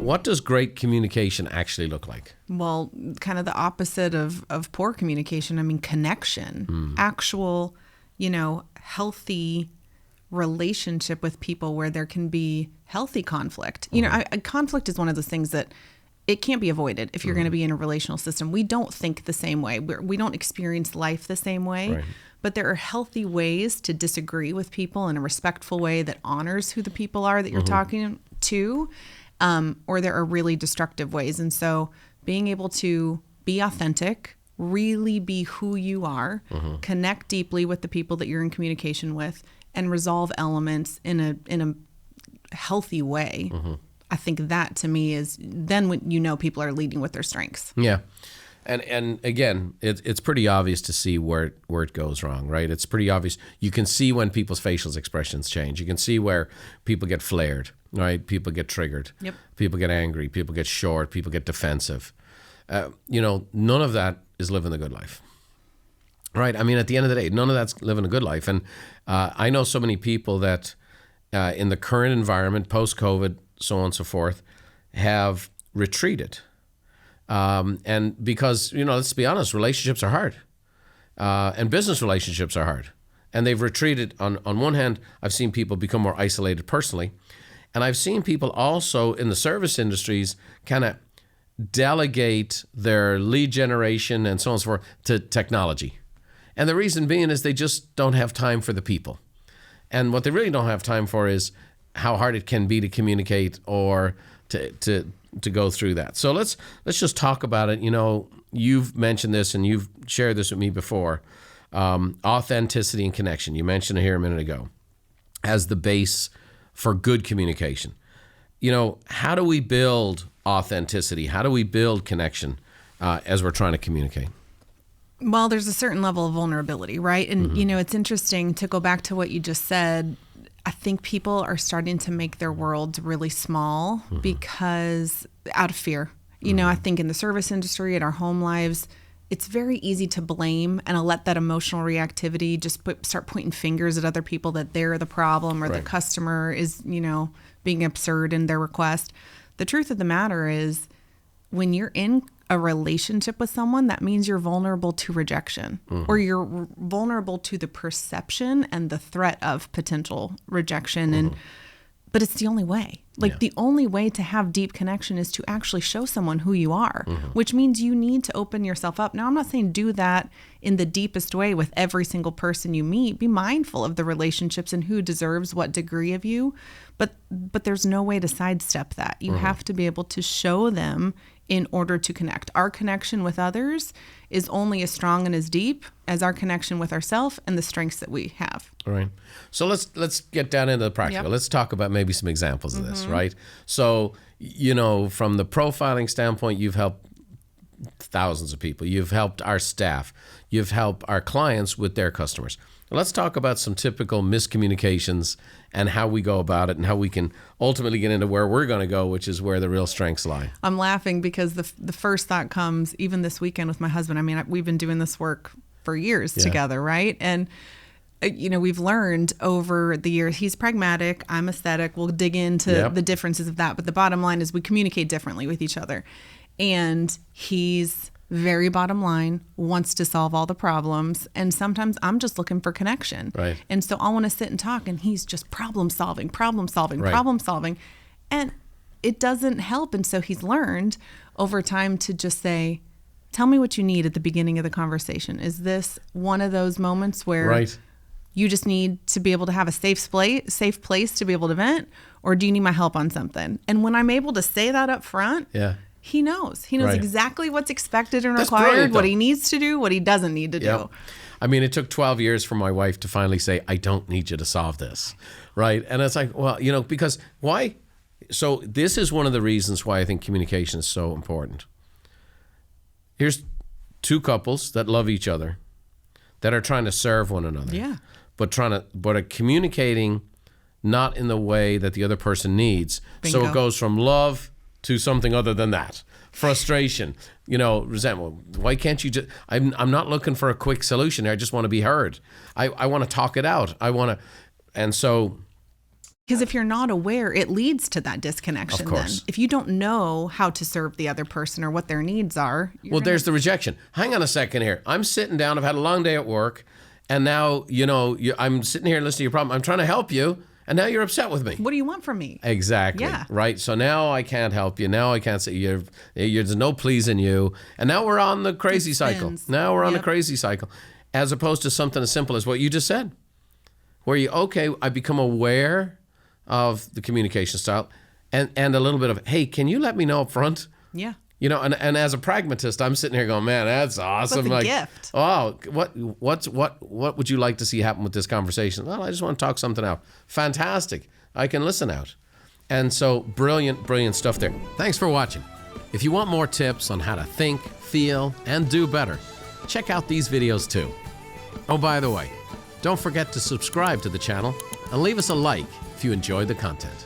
what does great communication actually look like? Well, kind of the opposite of poor communication. I mean, connection, actual, healthy relationship with people where there can be healthy conflict. Conflict is one of those things that it can't be avoided if you're going to be in a relational system. We don't think the same way. We don't experience life the same way. Right. But there are healthy ways to disagree with people in a respectful way that honors who the people are that you're talking to, or there are really destructive ways. And so being able to be authentic, really be who you are, connect deeply with the people that you're in communication with, and resolve elements in a healthy way. I think that to me is then when people are leading with their strengths. Yeah. And again, it's pretty obvious to see where it goes wrong, right? It's pretty obvious. You can see when people's facial expressions change. You can see where people get flared, right? People get triggered. Yep. People get angry. People get short. People get defensive. None of that is living the good life, right? I mean, at the end of the day, none of that's living a good life. And I know so many people that in the current environment, post-COVID, so on and so forth, have retreated. And because, let's be honest, relationships are hard. And business relationships are hard. And they've retreated. On one hand, I've seen people become more isolated personally. And I've seen people also in the service industries kind of delegate their lead generation and so on and so forth to technology. And the reason being is they just don't have time for the people. And what they really don't have time for is how hard it can be to communicate or to go through that. So let's just talk about it. You've mentioned this and you've shared this with me before. Authenticity and connection. You mentioned it here a minute ago as the base for good communication. How do we build authenticity? How do we build connection as we're trying to communicate? Well, there's a certain level of vulnerability, right? And, it's interesting to go back to what you just said. I think people are starting to make their worlds really small because out of fear. I think in the service industry, in our home lives, it's very easy to blame and let that emotional reactivity just start pointing fingers at other people that they're the problem or the customer is, being absurd in their request. The truth of the matter is when you're in a relationship with someone, that means you're vulnerable to rejection or you're vulnerable to the perception and the threat of potential rejection. But it's the only way. The only way to have deep connection is to actually show someone who you are, which means you need to open yourself up. Now, I'm not saying do that in the deepest way with every single person you meet. Be mindful of the relationships and who deserves what degree of you. But there's no way to sidestep that. You have to be able to show them in order to connect. Our connection with others is only as strong and as deep as our connection with ourselves and the strengths that we have. All right. So let's get down into the practical. Yep. Let's talk about maybe some examples of this, right? So, from the profiling standpoint, you've helped thousands of people. You've helped our staff. You've helped our clients with their customers. Let's talk about some typical miscommunications and how we go about it and how we can ultimately get into where we're going to go, which is where the real strengths lie. I'm laughing because the first thought comes even this weekend with my husband. I mean, we've been doing this work for years together, right? And, we've learned over the years, he's pragmatic, I'm aesthetic. We'll dig into the differences of that. But the bottom line is we communicate differently with each other. And he's very bottom line, wants to solve all the problems. And sometimes I'm just looking for connection. Right. And so I want to sit and talk and he's just problem solving. Right. And it doesn't help. And so he's learned over time to just say, tell me what you need at the beginning of the conversation. Is this one of those moments where you just need to be able to have a safe place to be able to vent? Or do you need my help on something? And when I'm able to say that up front, he knows. He knows exactly what's expected and required, what he needs to do, what he doesn't need to do. I mean, it took 12 years for my wife to finally say, I don't need you to solve this, right? And it's like, well, because why? So this is one of the reasons why I think communication is so important. Here's two couples that love each other, that are trying to serve one another, but are communicating not in the way that the other person needs. Bingo. So it goes from love to something other than that. Frustration, resentment. Why can't you just, I'm not looking for a quick solution here. I just want to be heard. I want to talk it out. And so Because if you're not aware, it leads to that disconnection. Of course. Then if you don't know how to serve the other person or what their needs are. Well, there's the rejection. Hang on a second here. I'm sitting down. I've had a long day at work. And now, I'm sitting here listening to your problem. I'm trying to help you. And now you're upset with me. What do you want from me? Exactly. Yeah. Right. So now I can't help you. Now I can't say there's no pleasing you. And now we're on the crazy cycle. Now we're on the crazy cycle. As opposed to something as simple as what you just said. Where I become aware of the communication style and a little bit of, hey, can you let me know up front? Yeah. And as a pragmatist, I'm sitting here going, man, that's awesome. That's a gift. Oh, what would you like to see happen with this conversation? Well, I just want to talk something out. Fantastic. I can listen out. And so brilliant stuff there. Thanks for watching. If you want more tips on how to think, feel, and do better, check out these videos too. Oh, by the way, don't forget to subscribe to the channel and leave us a like if you enjoyed the content.